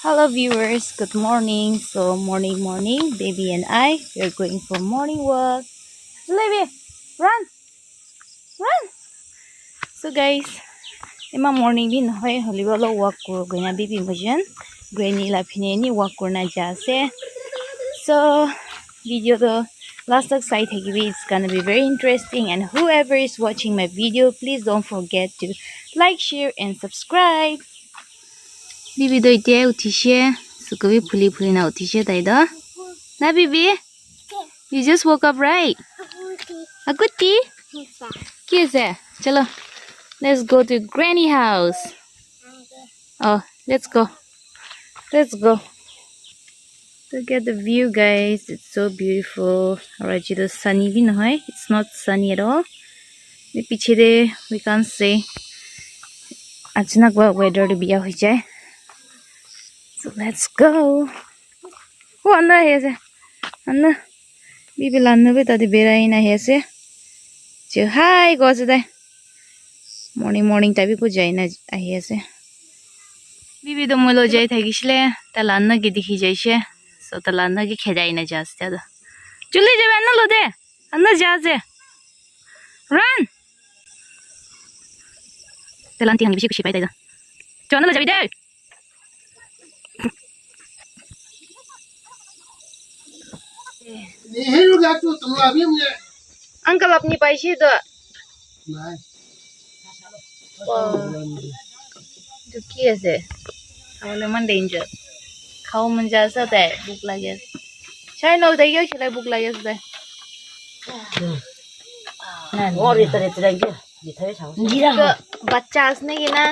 Hello viewers, good morning. So morning, baby and we are going for morning walk. Baby, run, run. So guys, ima morning din hoy holibolo walk ko gina baby mojan. Granny la pineni walk korna jase. So video the last side it's gonna be very interesting, and whoever is watching my video, please don't forget to like, share and subscribe. Baby do ite utishe. So go puli na utishe taido. Na baby, you just woke up, right? A good tea? Yes. Chalo, let's go to Granny house. Oh, let's go. Let's go. Look at the view, guys. It's so beautiful. Alright, it's sunny. It's not sunny at all. The pichire we can't see. Achana go weather to be out here. So let's go. Oh, Anna here. Anna. Bibi lanna be tadi bera ina here. So hi, go today. Morning tabi ko jaina here. Bibi do molo jai thagisle talanna ki dikhi jaise. So talanna ki khedai na jaste da. Chuli jabe anna lo de. Anna jaze. Run. Talanti hangi bishi kushi pai da. Chona lo jabi de. Uncle apni paise to. Nahi. जो की ऐसे हमारे मन danger खाओ मन जा सकता है भूख लगे शायद नौ देखियो शायद भूख लगे सकता है ना और इधर क्या ये था चाव जीरा बच्चा असने की ना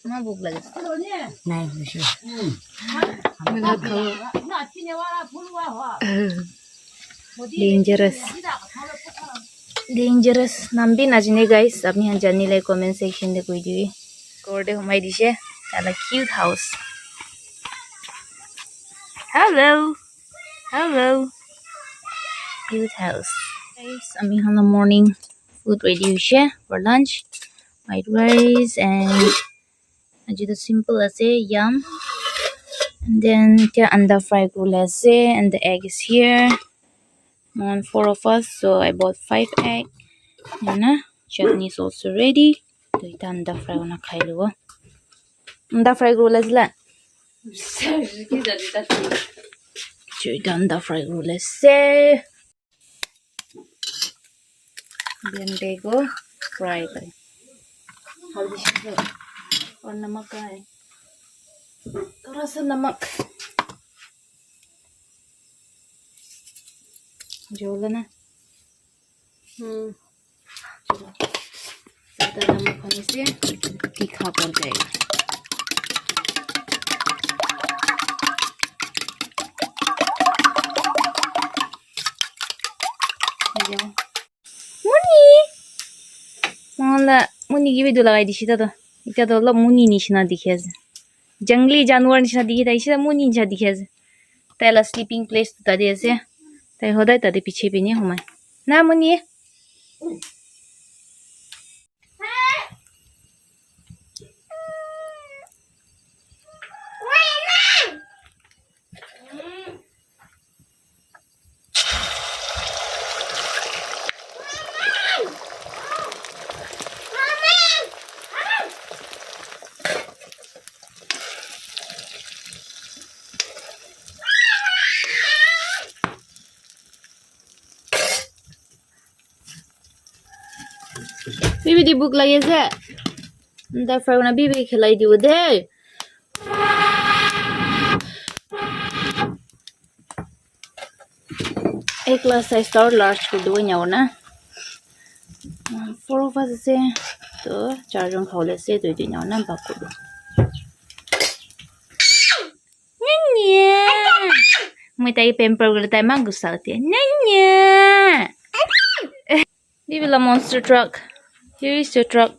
ना भूख लगे नहीं खुश मेरा खाओ Dangerous. Nambi najne guys. Abni han jani like comment section de koi diwi. Korde humai dishe. Tala cute house. Hello. Cute house. Guys, ami han the morning food ready ushe for lunch. White rice and aji the simple ase yam. And then kya anda fry roll ase, and the egg is here. On 4 of us, so I bought 5 eggs. Chutney is also ready. So ita anda fry na khai lo. Anda fry roll asla. So ita anda fry roll ase. Then they go fry kare. Haldi shakar और नमक का है थोड़ा सा नमक जोला ना ज़्यादा नमक होने से तीखा पड़ जाएगा मुनी माला मुनी की वीडियो लगाई दिशी तो इतना तो लो मुनी निशना दिखे जंगली जानवर निशना दिखे था इसी मुनी निशना दिखे ताला स्लीपिंग प्लेस तो तादे ऐसे ताई होता है तादे पीछे भी नहीं हमारे ना मुनी Bibi di book lagi se. Nda fry na bibi khilai di ude. एक class size और large को दो न्याओ ना. 4 of us से तो 4 जन खाओ ले से तो इतने न्याओ ना बाको दो. Nanya. मैं ताई pamper कर ताई मांग गुस्सा होती है. Nanya. Bibi la monster truck. Here is your truck.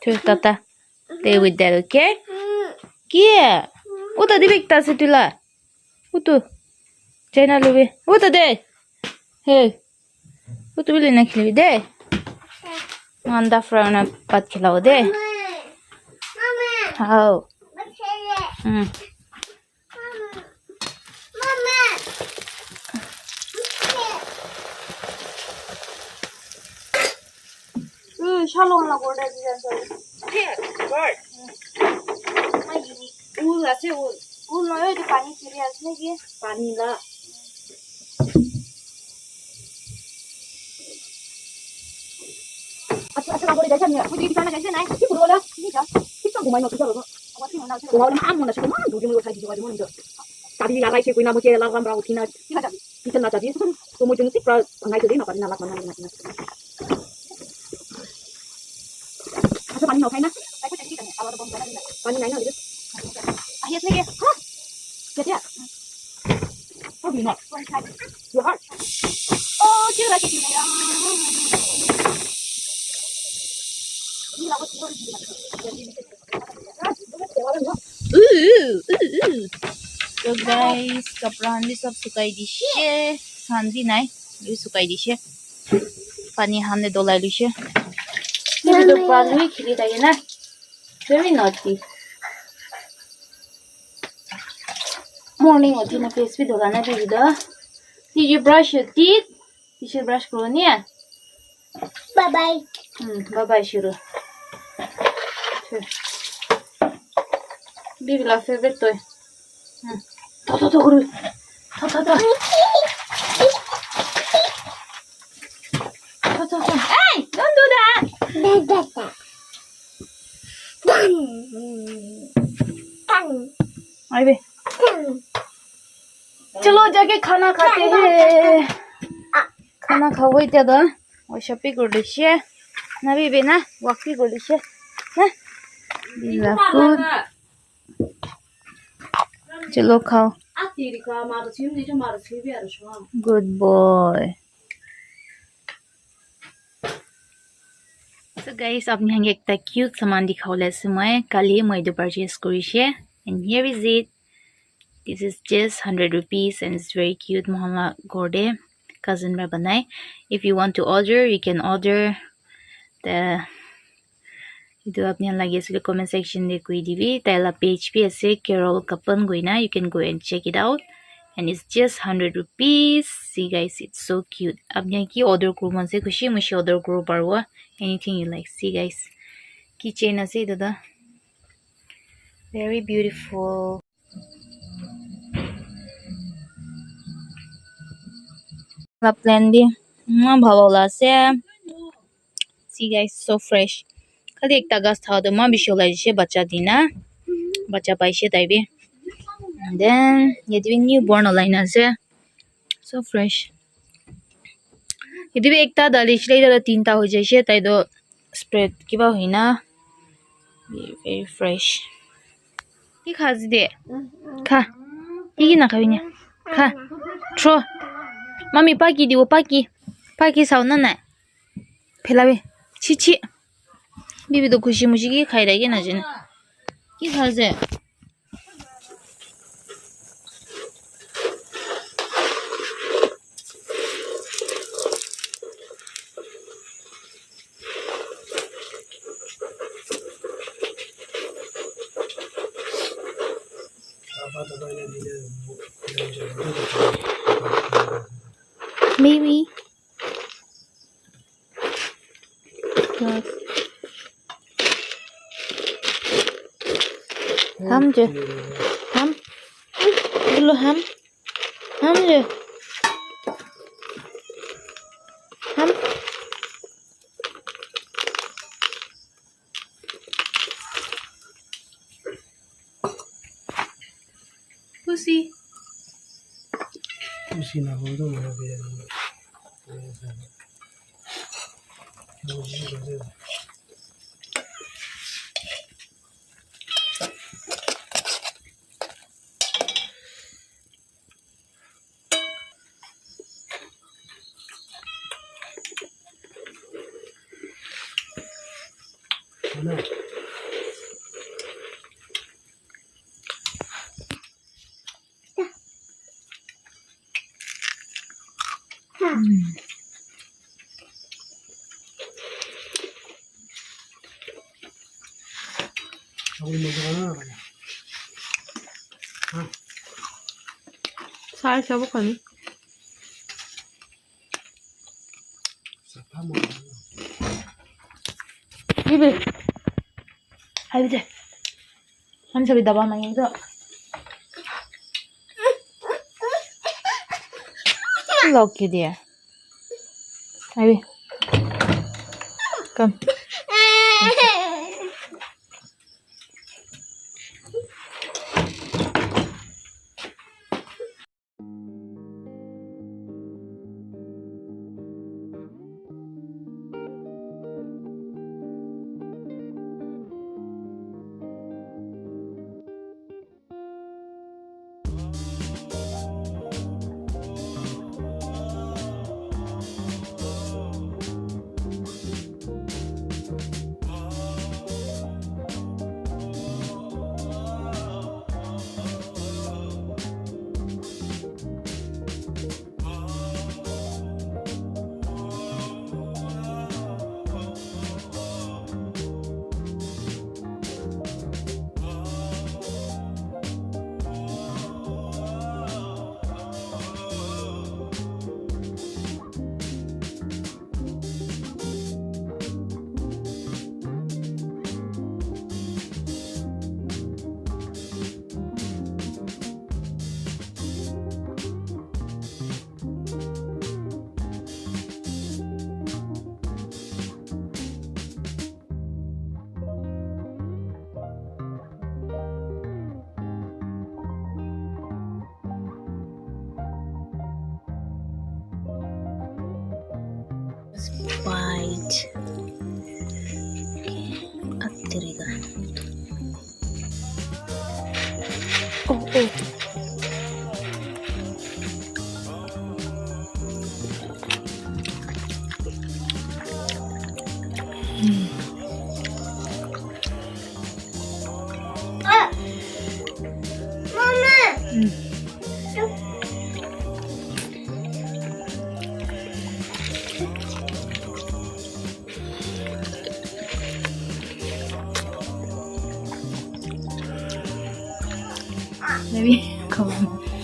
To tata. Stay with that, okay? Kia. Uta di big tasi tula. Utu. China lubi. Uta de. Hey. Utu bili na khili de. Anda fra na pat khilao de. How? 샬롬 하고 그래 울 আছে 울 নয় ওই পানি ছেড়ে আছে নাকি পানি না আচ্ছা আচ্ছা করে দেখেন না ওই দিকে না গেছে না কি পুরো না ঠিক আছে ঠিক ঘুমাই না কিছু আমার কি মনে আছে ওরা আম মনে আছে মা দুজন মিলে খাই দিতে পারে মনে তো tadi লাগাই সে কইনা বসে লাগাম রাও ঠিনা ঠিক আছে কিছু না যাবি তো মই জন্য প্রায় নাই তো দিই না পারি না লাগবে না আচ্ছা পানি নাও খাই না পানি নাই না দিদি আহিস নাকি কেতিয়া Probably not. Your heart. Oh, do you like it? So guys, kaprahan di sab sukai dishe. Sandi nai, yu sukai dishe. Pani hamne dolai dishe. Maybe the prawn we kill it again. Very naughty. Morning uthi na face bhi dhulana bhi. Did you brush your teeth? You should brush Kronia. Bye bye. Bye bye Shuru. Baby la favorite toy. To guru. To. Hey, don't do that. Ivy. चलो जाके खाना खाते हैं खाना खाओ इतना और shopping कर लीजिए ना भी ना वॉकिंग कर लीजिए ना बिल्ला फूड चलो खाओ गुड बॉय So guys आपने हंगे एक ता cute सामान दिखाओ लेसे मैं कल ही मैं दो purchase करी and here is it. This is just 100 rupees and it's very cute. Mohama Gorde cousin Rabanai. If you want to order, you can order the Idu apni lagi the comment section de koi divi. Taila page pi ase Carol Kapan goina. You can go and check it out. And it's just 100 rupees. See guys, it's so cute. Apni ki order kuru man se kushi mushi order kuru parwa. Anything you like. See guys. Keychain ase dada. Very beautiful. La plan भी भावला से see guys so fresh खाली एक तागास था तो माँ visualize से बच्चा दीना बच्चा पाइसे ताइबे and then ये भी newborn लाइना से so fresh ये भी एक ता डाली इसलिए इधर तीन ता हो जाए से ताइ दो spread की बात हुई ना very fresh ये खास दे खा ये ना खाविन्या खा throw Mami pagi diwo pagi sao na na phelabe chi bibi to khushi mushi ki khai rage na jin ki khaje Maybe. Ham chưa? Ham? Dulu ham? Ham chưa? Ham? Pussy. Pussy na ho do na be. 살살 볶아니? Sapa mo. Bibi. Hai bibi. Kan sabi daba nang itu. Lucky dia. Hai bibi. Come. Bite. At tiriga. Oh, oh. Mama. Maybe come on.